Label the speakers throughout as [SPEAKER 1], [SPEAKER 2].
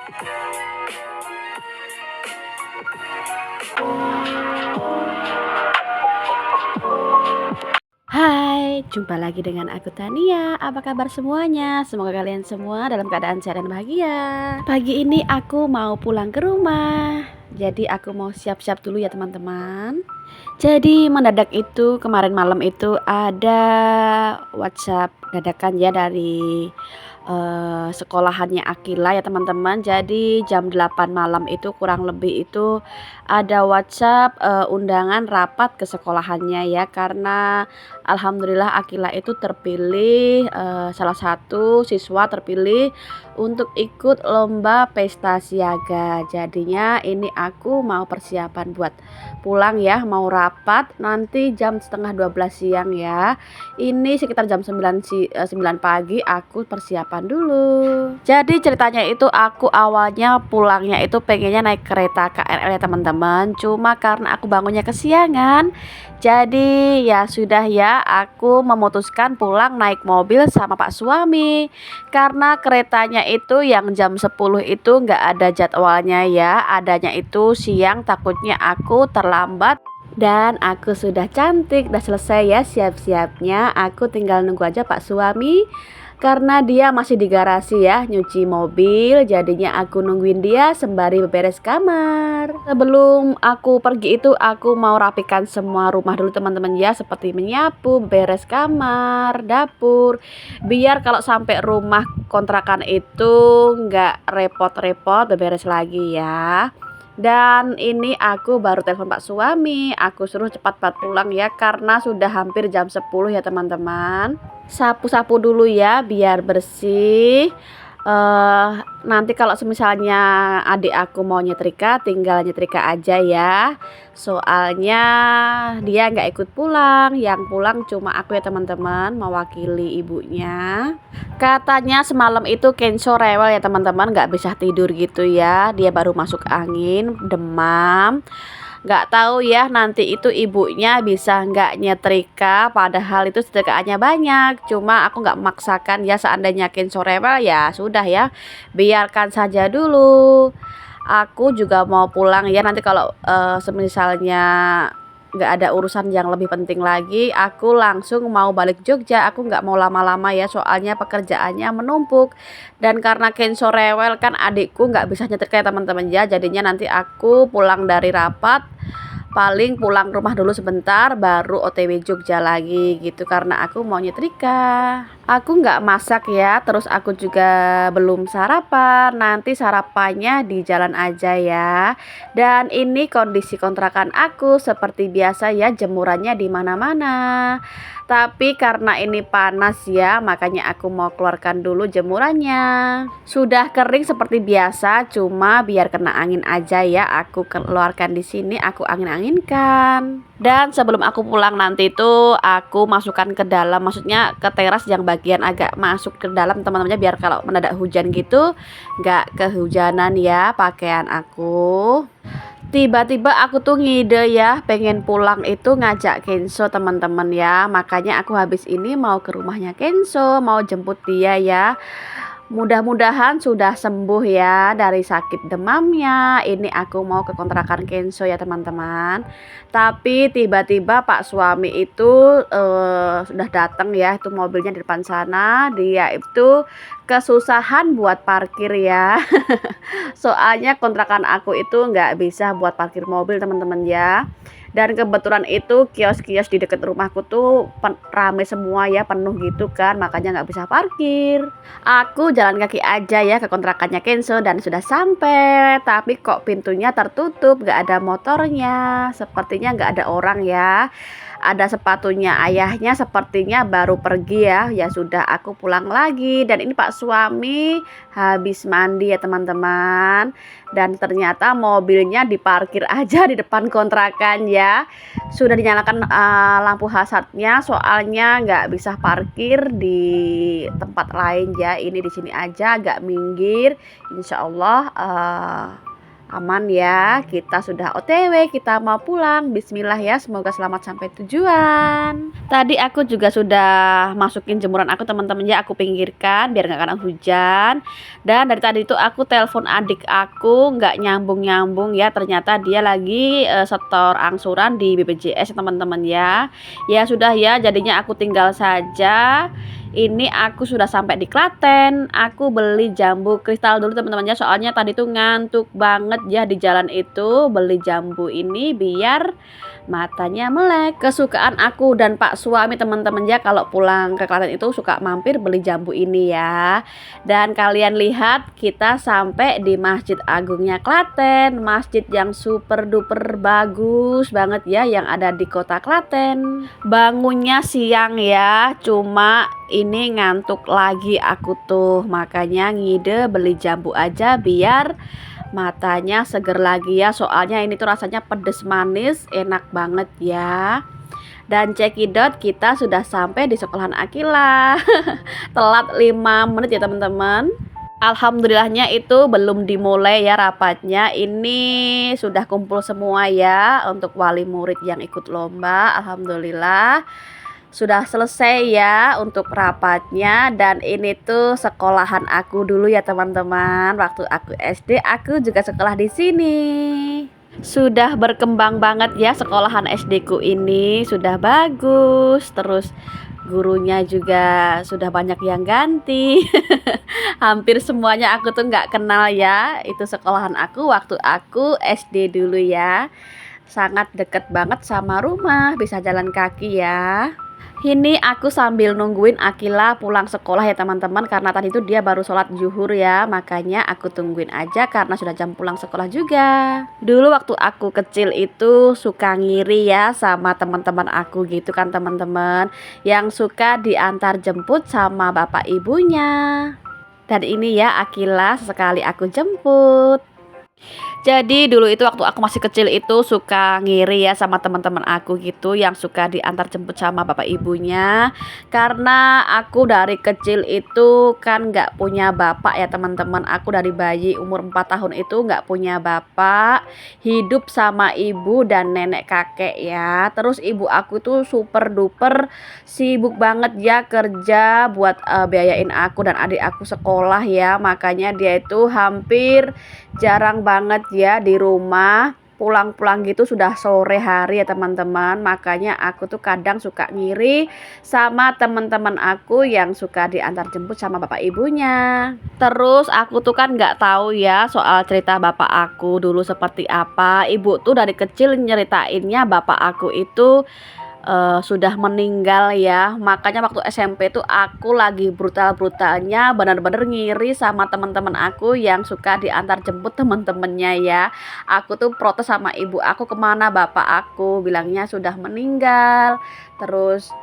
[SPEAKER 1] Hai, jumpa lagi dengan aku Tania. Apa kabar semuanya? Semoga kalian semua dalam keadaan sehat dan bahagia. Pagi ini aku mau pulang ke rumah. Jadi aku mau siap-siap dulu ya teman-teman. Jadi mendadak itu kemarin malam itu ada WhatsApp dadakan ya dari sekolahannya Akila ya teman-teman. Jadi jam 8 malam itu kurang lebih itu ada WhatsApp undangan rapat ke sekolahannya ya, karena alhamdulillah Akila itu terpilih, salah satu siswa terpilih untuk ikut lomba pesta siaga. Jadinya ini aku mau persiapan buat pulang ya, mau rapat nanti jam setengah 12 siang ya. Ini sekitar jam 9 pagi aku persiapan dulu. Jadi ceritanya itu aku awalnya pulangnya itu pengennya naik kereta KRL ya teman-teman. Cuma karena aku bangunnya kesiangan, jadi ya sudah ya, aku memutuskan pulang naik mobil sama Pak suami. Karena keretanya itu yang jam 10 itu nggak ada jadwalnya ya, adanya itu siang, takutnya aku terlambat. Dan aku sudah cantik, udah selesai ya siap-siapnya. Aku tinggal nunggu aja Pak suami, karena dia masih di garasi ya nyuci mobil. Jadinya aku nungguin dia sembari beberes kamar. Sebelum aku pergi itu aku mau rapikan semua rumah dulu teman-teman ya, seperti menyapu, beres kamar, dapur, biar kalau sampai rumah kontrakan itu nggak repot-repot beberes lagi ya. Dan ini aku baru telepon Pak suami, aku suruh cepat-cepat pulang ya, karena sudah hampir jam 10 ya teman-teman. Sapu-sapu dulu ya biar bersih. Nanti kalau misalnya adik aku mau nyetrika, tinggal nyetrika aja ya. Soalnya dia nggak ikut pulang, yang pulang cuma aku ya teman-teman, mewakili ibunya. Katanya semalam itu Kenzo rewel ya teman-teman, nggak bisa tidur gitu ya. Dia baru masuk angin, demam. Nggak tahu ya nanti itu ibunya bisa nggak nyetrika, padahal itu setrikaannya banyak. Cuma aku nggak memaksakan ya, seandainya Kenzo rewel ya sudah ya, biarkan saja dulu. Aku juga mau pulang ya, nanti kalau semisalnya nggak ada urusan yang lebih penting lagi, aku langsung mau balik Jogja. Aku nggak mau lama-lama ya, soalnya pekerjaannya menumpuk. Dan karena Kenzo rewel kan adikku nggak bisa nyetir kayak teman-teman ya, jadinya nanti aku pulang dari rapat paling pulang rumah dulu sebentar baru OTW Jogja lagi gitu, karena aku mau nyetrika. Aku nggak masak ya, terus aku juga belum sarapan, nanti sarapannya di jalan aja ya. Dan ini kondisi kontrakan aku seperti biasa ya, jemurannya di mana-mana. Tapi karena ini panas ya, makanya aku mau keluarkan dulu jemurannya. Sudah kering seperti biasa, cuma biar kena angin aja ya, aku keluarkan di sini, aku angin-anginkan. Dan sebelum aku pulang nanti itu aku masukkan ke dalam, maksudnya ke teras yang bagian agak masuk ke dalam teman-temannya, biar kalau mendadak hujan gitu nggak kehujanan ya pakaian aku. Tiba-tiba aku tuh ngide ya, pengen pulang itu ngajak Kenzo teman-teman ya. Makanya aku habis ini mau ke rumahnya Kenzo, mau jemput dia ya. Mudah-mudahan sudah sembuh ya dari sakit demamnya. Ini aku mau ke kontrakan Kenzo ya teman-teman. Tapi tiba-tiba Pak suami itu sudah datang ya, itu mobilnya di depan sana. Dia itu kesusahan buat parkir ya. Soalnya kontrakan aku itu nggak bisa buat parkir mobil teman-teman ya. Dan kebetulan itu kios-kios di dekat rumahku tuh rame semua ya, penuh gitu kan, makanya nggak bisa parkir. Aku jalan kaki aja ya ke kontrakannya Kenzo, dan sudah sampai. Tapi kok pintunya tertutup, nggak ada motornya, sepertinya nggak ada orang ya. Ada sepatunya ayahnya, sepertinya baru pergi ya. Ya sudah, aku pulang lagi. Dan ini Pak suami habis mandi ya teman-teman. Dan ternyata mobilnya diparkir aja di depan kontrakan ya. Sudah dinyalakan lampu hazardnya, soalnya nggak bisa parkir di tempat lain ya. Ini di sini aja, agak minggir. Insya Allah Aman ya, kita sudah OTW, kita mau pulang. Bismillah ya, semoga selamat sampai tujuan. Tadi aku juga sudah masukin jemuran aku teman-teman ya, aku pinggirkan biar nggak kena hujan. Dan dari tadi itu aku telepon adik aku nggak nyambung-nyambung ya, ternyata dia lagi setor angsuran di BPJS teman-teman ya. Ya sudah ya, jadinya aku tinggal saja. Ini aku sudah sampai di Klaten. Aku beli jambu kristal dulu teman-teman ya, soalnya tadi tuh ngantuk banget ya di jalan itu. Beli jambu ini biar matanya melek. Kesukaan aku dan Pak suami teman-teman ya, kalau pulang ke Klaten itu suka mampir beli jambu ini ya. Dan kalian lihat kita sampai di Masjid Agungnya Klaten, masjid yang super duper bagus banget ya, yang ada di kota Klaten. Bangunnya siang ya, cuma ini ngantuk lagi aku tuh, makanya ngide beli jambu aja biar matanya seger lagi ya, soalnya ini tuh rasanya pedes manis enak banget ya. Dan cekidot, kita sudah sampai di sekolahan Akila. Telat 5 menit ya teman-teman. Alhamdulillahnya itu belum dimulai ya rapatnya. Ini sudah kumpul semua ya untuk wali murid yang ikut lomba. Alhamdulillah sudah selesai ya untuk rapatnya. Dan ini tuh sekolahan aku dulu ya teman-teman. Waktu aku SD aku juga sekolah di sini. Sudah berkembang banget ya sekolahan SD ku ini, sudah bagus. Terus gurunya juga sudah banyak yang ganti. Hampir semuanya aku tuh nggak kenal ya. Itu sekolahan aku waktu aku SD dulu ya. Sangat deket banget sama rumah, bisa jalan kaki ya. Ini aku sambil nungguin Akila pulang sekolah ya teman-teman, karena tadi itu dia baru sholat zuhur ya, makanya aku tungguin aja karena sudah jam pulang sekolah juga. Dulu waktu aku kecil itu suka ngiri ya sama teman-teman aku gitu kan teman-teman, yang suka diantar jemput sama bapak ibunya. Dan ini ya Akila sesekali aku jemput. Jadi dulu itu waktu aku masih kecil itu suka ngiri ya sama teman-teman aku gitu, yang suka diantar jemput sama bapak ibunya. Karena aku dari kecil itu kan nggak punya bapak ya teman-teman. Aku dari bayi umur 4 tahun itu nggak punya bapak, hidup sama ibu dan nenek kakek ya. Terus ibu aku tuh super duper sibuk banget ya kerja buat biayain aku dan adik aku sekolah ya. Makanya dia itu hampir jarang banget ya di rumah, pulang-pulang gitu sudah sore hari ya teman-teman. Makanya aku tuh kadang suka ngiri sama teman-teman aku yang suka diantar jemput sama bapak ibunya. Terus aku tuh kan nggak tahu ya soal cerita bapak aku dulu seperti apa. Ibu tuh dari kecil nyeritainnya bapak aku itu sudah meninggal ya. Makanya waktu SMP tuh aku lagi brutal-brutalnya bener-bener ngiri sama teman-teman aku yang suka diantar jemput temen-temennya ya. Aku tuh protes sama ibu aku, kemana bapak aku, bilangnya sudah meninggal. Terus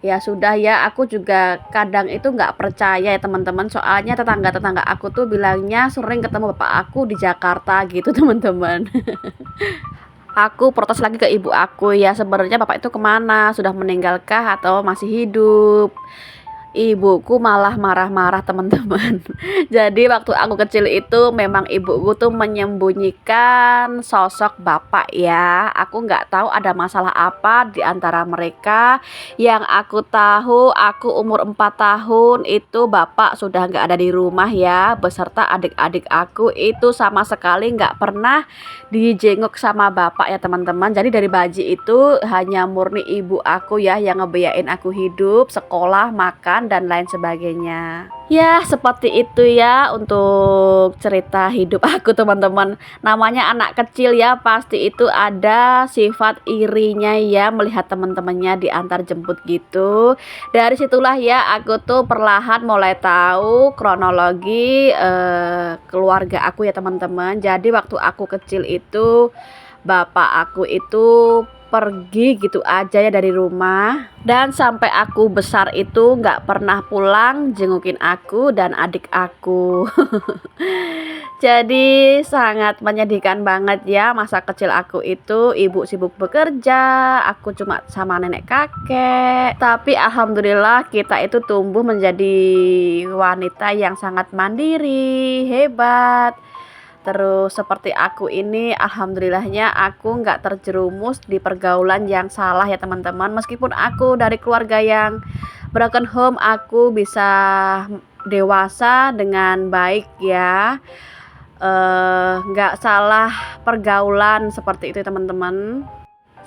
[SPEAKER 1] ya sudah ya, aku juga kadang itu nggak percaya ya teman-teman, soalnya tetangga-tetangga aku tuh bilangnya sering ketemu bapak aku di Jakarta gitu teman-teman. Aku protes lagi ke ibu aku ya, sebenarnya bapak itu kemana, sudah meninggalkah atau masih hidup. Ibuku malah marah-marah teman-teman. Jadi waktu aku kecil itu memang ibuku tuh menyembunyikan sosok bapak ya. Aku nggak tahu ada masalah apa di antara mereka. Yang aku tahu aku umur 4 tahun itu bapak sudah nggak ada di rumah ya, beserta adik-adik aku itu sama sekali nggak pernah dijenguk sama bapak ya teman-teman. Jadi dari bayi itu hanya murni ibu aku ya yang ngebiayain aku hidup, sekolah, makan dan lain sebagainya. Ya seperti itu ya untuk cerita hidup aku teman-teman. Namanya anak kecil ya, pasti itu ada sifat irinya ya melihat teman-temannya diantar jemput gitu. Dari situlah ya aku tuh perlahan mulai tahu kronologi keluarga aku ya teman-teman. Jadi waktu aku kecil itu bapak aku itu pergi gitu aja ya dari rumah, dan sampai aku besar itu nggak pernah pulang jengukin aku dan adik aku. Jadi sangat menyedihkan banget ya masa kecil aku itu. Ibu sibuk bekerja, aku cuma sama nenek kakek. Tapi alhamdulillah kita itu tumbuh menjadi wanita yang sangat mandiri, hebat. Terus seperti aku ini, alhamdulillahnya aku nggak terjerumus di pergaulan yang salah ya teman-teman. Meskipun aku dari keluarga yang broken home, aku bisa dewasa dengan baik ya. Nggak salah pergaulan seperti itu teman-teman.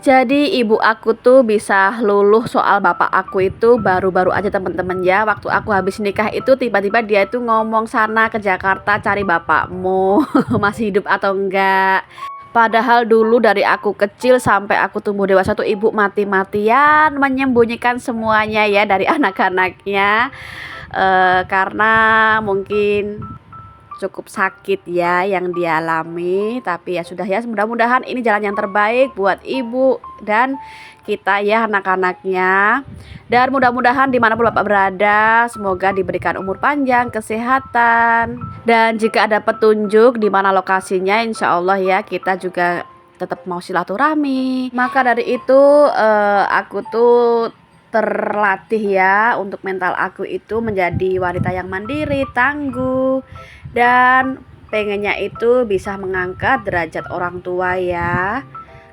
[SPEAKER 1] Jadi ibu aku tuh bisa luluh soal bapak aku itu baru-baru aja temen-temen ya. Waktu aku habis nikah itu tiba-tiba dia itu ngomong sana ke Jakarta cari bapakmu masih hidup atau enggak. Padahal dulu dari aku kecil sampai aku tumbuh dewasa tuh ibu mati-matian menyembunyikan semuanya ya dari anak-anaknya. Karena mungkin cukup sakit ya yang dialami, tapi ya sudah ya, mudah-mudahan ini jalan yang terbaik buat ibu dan kita ya anak-anaknya. Dan mudah-mudahan dimanapun bapak berada, semoga diberikan umur panjang, kesehatan, dan jika ada petunjuk di mana lokasinya, insya Allah ya kita juga tetap mau silaturahmi. Maka dari itu aku tuh terlatih ya untuk mental aku itu menjadi wanita yang mandiri, tangguh, dan pengennya itu bisa mengangkat derajat orang tua ya.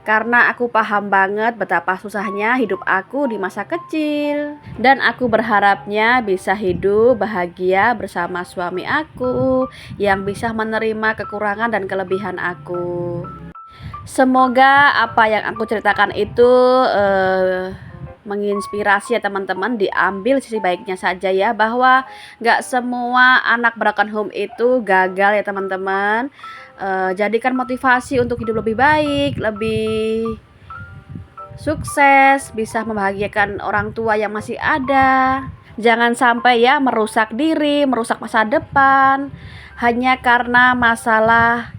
[SPEAKER 1] Karena aku paham banget betapa susahnya hidup aku di masa kecil, dan aku berharapnya bisa hidup bahagia bersama suami aku yang bisa menerima kekurangan dan kelebihan aku. Semoga apa yang aku ceritakan itu menginspirasi ya teman-teman, diambil sisi baiknya saja ya, bahwa nggak semua anak broken home itu gagal ya teman-teman. Jadikan motivasi untuk hidup lebih baik, lebih sukses, bisa membahagiakan orang tua yang masih ada. Jangan sampai ya merusak diri, merusak masa depan hanya karena masalah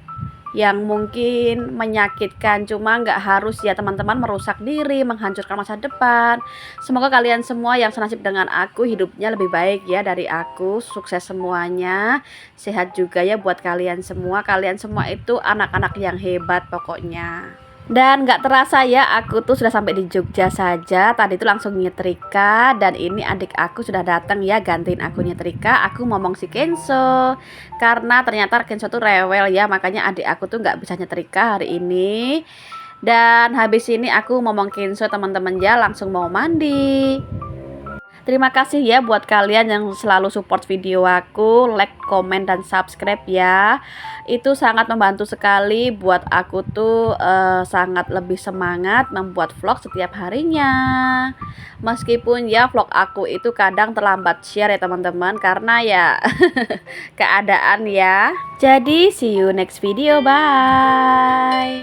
[SPEAKER 1] yang mungkin menyakitkan. Cuma nggak harus ya teman-teman merusak diri, menghancurkan masa depan. Semoga kalian semua yang senasib dengan aku hidupnya lebih baik ya dari aku. Sukses semuanya, sehat juga ya buat kalian semua. Kalian semua itu anak-anak yang hebat pokoknya. Dan gak terasa ya, aku tuh sudah sampai di Jogja saja. Tadi tuh langsung nyetrika, dan ini adik aku sudah datang ya gantiin aku nyetrika. Aku ngomong si Kenzo, karena ternyata Kenzo tuh rewel ya, makanya adik aku tuh gak bisa nyetrika hari ini. Dan habis ini aku ngomong Kenzo teman-teman ya, langsung mau mandi. Terima kasih ya buat kalian yang selalu support video aku, like, komen, dan subscribe ya. Itu sangat membantu sekali buat aku tuh sangat lebih semangat membuat vlog setiap harinya. Meskipun ya vlog aku itu kadang terlambat share ya teman-teman, karena ya keadaan ya. Jadi see you next video, bye.